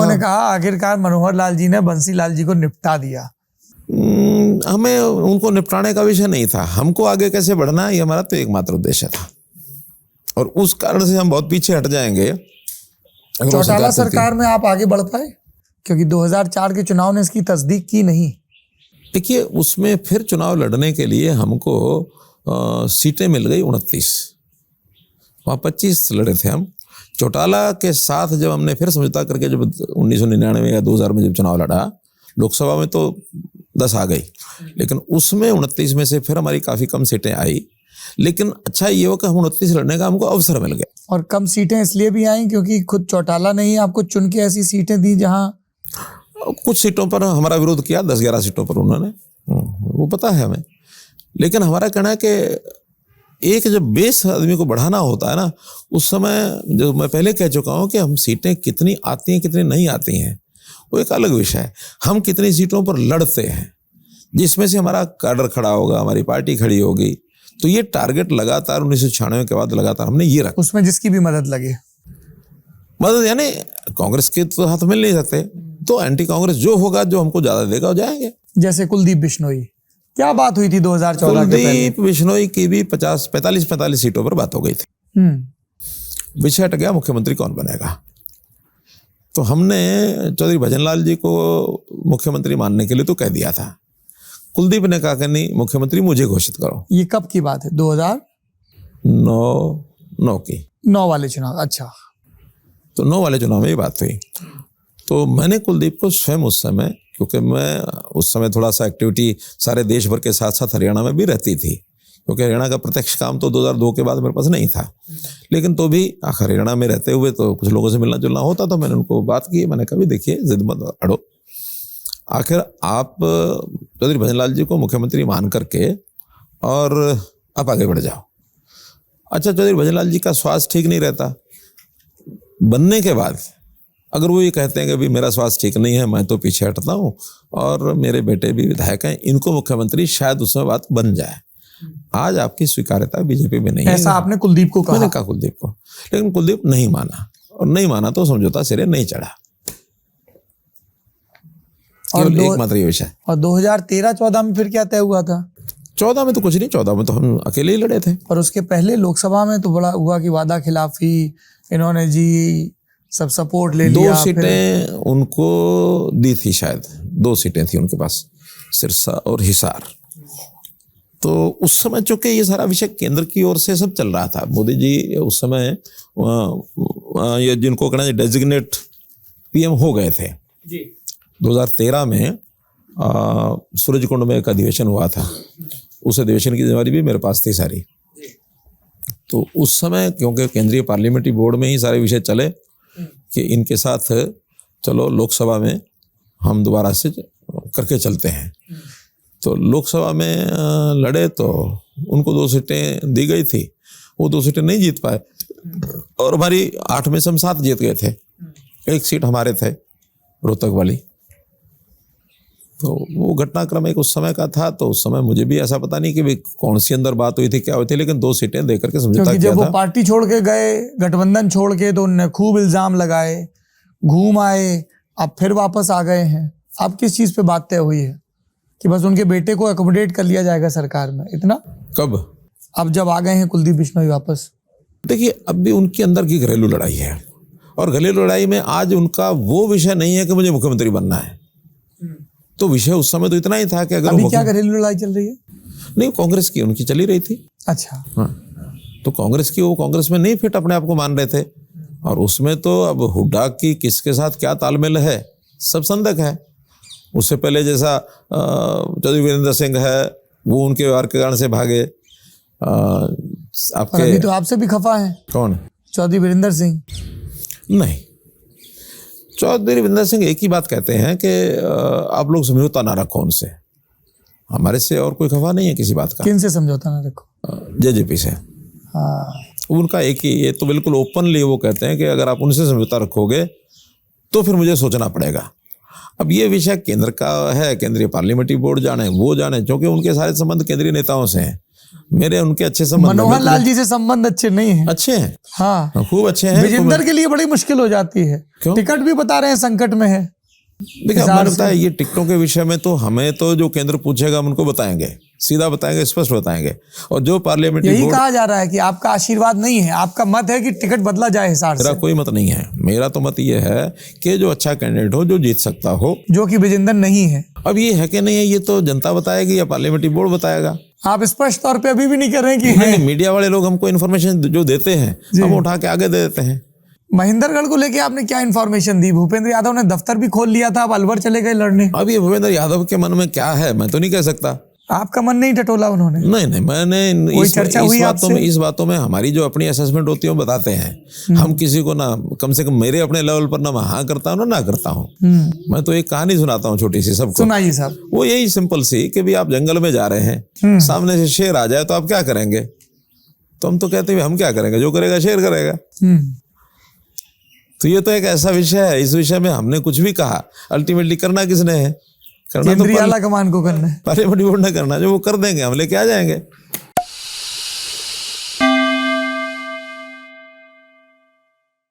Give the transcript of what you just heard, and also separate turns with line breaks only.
उन्होंने कहा आखिरकार मनोहर लाल जी ने बंसी लाल जी को निपटा दिया।
हमें उनको निपटाने का विषय नहीं था, हमको आगे कैसे बढ़ना है ये हमारा तो एकमात्र उद्देश्य था, और उस कारण से हम बहुत पीछे हट जाएंगे।
चौटाला सरकार में आप आगे बढ़ पाए क्योंकि 2004 के चुनाव ने इसकी तस्दीक की नहीं।
देखिए, उसमें फिर चुनाव लड़ने के लिए हमको सीटें मिल गई 29, वहाँ 25 लड़े थे हम। चौटाला के साथ जब हमने फिर समझौता करके जब 1999 या 2000 में जब चुनाव लड़ा, लोकसभा में तो 10 आ गई, लेकिन उसमें 29 में से फिर हमारी काफ़ी कम सीटें आई। लेकिन अच्छा ये हो कि हम 29 लड़ने का हमको अवसर मिल गया।
और कम सीटें इसलिए भी आई क्योंकि खुद चौटाला ने ही आपको चुन के ऐसी सीटें दी जहां
कुछ सीटों पर हमारा विरोध किया, 10-11 सीटों पर उन्होंने, वो पता है हमें। लेकिन हमारा कहना है कि एक जब बेस आदमी को बढ़ाना होता है ना, उस समय जो मैं पहले कह चुका हूँ कि हम सीटें कितनी आती हैं कितनी नहीं आती हैं वो एक अलग विषय है। हम कितनी सीटों पर लड़ते हैं जिसमें से हमारा कैडर खड़ा होगा, हमारी पार्टी खड़ी होगी, तो ये टारगेट लगातार 1996 के बाद लगातार हमने ये रखा।
उसमें जिसकी भी मदद लगे,
मदद यानी कांग्रेस के तो हाथ मिल नहीं सकते, तो एंटी कांग्रेस जो होगा, जो हमको ज्यादा देगा वो जाएंगे।
जैसे कुलदीप बिश्नोई, क्या बात हुई थी 2014 के पहले?
कुलदीप बिश्नोई की भी 45 सीटों पर बात हो गई थी। विषय हट गया मुख्यमंत्री कौन बनेगा, तो हमने चौधरी भजनलाल जी को मुख्यमंत्री मानने के लिए तो कह दिया था। कुलदीप ने कहा कि नहीं, मुख्यमंत्री मुझे घोषित करो।
ये कब की बात है?
2009 की
9 वाले चुनाव। अच्छा,
तो 9 वाले चुनाव में ये बात हुई। तो मैंने कुलदीप को स्वयं उस समय, क्योंकि मैं उस समय थोड़ा सा एक्टिविटी सारे देश भर के साथ साथ हरियाणा में भी रहती थी, क्योंकि हरियाणा का प्रत्यक्ष काम तो 2002 के बाद मेरे पास नहीं था, लेकिन तो भी आखिर हरियाणा में रहते हुए तो कुछ लोगों से मिलना जुलना होता। तो मैंने उनको बात की, मैंने कहा भी देखिए जिद मत अड़ो, आखिर आप चौधरी भजनलाल जी को मुख्यमंत्री मान करके और आप आगे बढ़ जाओ। अच्छा, चौधरी भजनलाल जी का स्वास्थ्य ठीक नहीं रहता, बनने के बाद अगर वो ये कहते हैं कि भाई मेरा स्वास्थ्य ठीक नहीं है, मैं तो पीछे हटता हूँ और मेरे बेटे भी विधायक हैं, इनको मुख्यमंत्री, शायद उसमें बात बन जाए। आज आपकी स्वीकार्यता बीजेपी में नहीं है।
ऐसा आपने कुलदीप को कहा?
मैंने कहा कुलदीप को, लेकिन कुलदीप नहीं माना, और नहीं माना तो समझौता सिरे नहीं चढ़ा। और एकमात्र ये विषय।
और 2013-14 में फिर क्या तय हुआ था?
14 में तो कुछ नहीं, 14 में तो हम अकेले ही लड़े थे।
और उसके पहले लोकसभा में तो बड़ा हुआ कि वादा खिलाफी, इन्होंने जी सब सपोर्ट ले लिया।
2 सीटें उनको दी थी, शायद 2 सीटें थी उनके पास, सिरसा और हिसार। तो उस समय चूंकि ये सारा विषय केंद्र की ओर से सब चल रहा था, मोदी जी उस समय ये जिनको कहना डेजिग्नेट पीएम हो गए थे जी। 2013 में सूरजकुंड में एक अधिवेशन हुआ था, उस अधिवेशन की जिम्मेदारी भी मेरे पास थी सारी। तो उस समय क्योंकि केंद्रीय पार्लियामेंट्री बोर्ड में ही सारे विषय चले कि इनके साथ चलो लोकसभा में हम दोबारा से करके चलते हैं, तो लोकसभा में लड़े तो उनको 2 सीटें दी गई थी, वो 2 सीटें नहीं जीत पाए, और हमारी 8 में से हम 7 जीत गए थे। 1 सीट हमारे थे, रोहतक वाली। तो वो घटनाक्रम एक उस समय का था, तो उस समय मुझे भी ऐसा पता नहीं कि कौन सी अंदर बात हुई थी, क्या हुई थी, लेकिन 2 सीटें देकर के समझौता किया था।
जब वो पार्टी छोड़ के गए, गठबंधन छोड़ के, तो उन्होंने खूब इल्जाम लगाए, घूम आए, अब फिर वापस आ गए हैं। अब किस चीज पे बात तय हुई है कि बस उनके बेटे को अकोमोडेट कर लिया जाएगा सरकार में, इतना?
कब?
अब जब आ गए हैं कुलदीप बिश्नोई वापस।
देखिए, अब भी उनके अंदर की घरेलू लड़ाई है, और घरेलू लड़ाई में आज उनका वो विषय नहीं है कि मुझे मुख्यमंत्री बनना है। तो विषय उस समय तो इतना ही था कि अगर
अभी क्या घरेलू लड़ाई चल रही है?
नहीं, कांग्रेस की उनकी चली रही थी।
अच्छा,
हाँ, तो कांग्रेस की, वो कांग्रेस में नहीं फिट अपने आप को मान रहे थे, और उसमें तो अब हुड्डा की किसके साथ क्या तालमेल है सब संदेह है। उससे पहले जैसा चौधरी वीरेंद्र सिंह है, वो उनके व्यवहार के कारण से भागे। आपके
अभी तो आपसे भी खफा है।
कौन?
चौधरी वीरेंद्र सिंह।
नहीं, चौधरी वीरेंद्र सिंह एक ही बात कहते हैं कि आप लोग समझौता ना रखो उनसे, हमारे से और कोई खफा नहीं है किसी बात का।
किन से समझौता ना रखो?
जेजेपी से।
हाँ,
उनका एक ही, ये तो बिल्कुल ओपनली वो कहते हैं कि अगर आप उनसे समझौता रखोगे तो फिर मुझे सोचना पड़ेगा। अब ये विषय केंद्र का है, केंद्रीय पार्लियामेंट्री बोर्ड जाने, वो जाने, क्योंकि उनके सारे संबंध केंद्रीय नेताओं से हैं। मेरे उनके अच्छे संबंध हैं।
मनोहर लाल जी से संबंध अच्छे नहीं है।
अच्छे हैं,
हाँ,
खूब अच्छे हैं।
विजेंदर के लिए बड़ी मुश्किल हो जाती है।
क्यों?
टिकट भी बता रहे हैं संकट में है।
देखिए, मैंने बताया ये टिकटों के विषय में तो हमें तो जो केंद्र पूछेगा हम उनको बताएंगे, सीधा बताएंगे, स्पष्ट बताएंगे। और जो पार्लियामेंट्री
यही
बोर्ड,
कहा जा रहा है कि आपका आशीर्वाद नहीं है, आपका मत है कि टिकट बदला जाए हिसार
मेरा
से,
कोई मत नहीं है। मेरा तो मत ये है कि जो अच्छा कैंडिडेट हो, जो जीत सकता हो।
जो कि विजेंदर नहीं है।
अब ये है कि नहीं है, ये तो जनता बताएगी या पार्लियामेंट्री बोर्ड बताएगा।
आप स्पष्ट तौर पे अभी भी नहीं कह रहे हैं कि
नहीं, मीडिया वाले लोग हमको इन्फॉर्मेशन जो देते हैं हम उठा के आगे दे देते हैं।
महेंद्रगढ़ को लेके आपने क्या इन्फॉर्मेशन दी? भूपेंद्र यादव ने दफ्तर भी खोल लिया था, अब अलवर चले गए लड़ने।
अब ये भूपेंद्र यादव के मन में क्या है मैं तो नहीं कह सकता।
आपका मन नहीं टटोला उन्होंने?
नहीं, मैंने इस बातों में हमारी जो अपनी असेसमेंट होती है वो बताते हैं। हम किसी को ना, कम से कम मेरे अपने लेवल पर ना मैं हाँ करता हूँ ना करता हूँ। मैं तो एक कहानी सुनाता हूँ छोटी सी सबको।
सुनाइए साहब।
वो यही सिंपल सी कि भी आप जंगल में जा रहे हैं, सामने से शेर आ जाए तो आप क्या करेंगे? तो हम तो कहते हैं हम क्या करेंगे, जो करेगा शेर करेगा। तो ये तो एक ऐसा विषय है, इस विषय में हमने कुछ भी कहा, अल्टीमेटली करना किसने है? करना तो
केंद्रीय आला कमान को करना है,
पार्लियामेंट्री बोर्ड ने करना। जो वो कर देंगे हम लेके आ जाएंगे।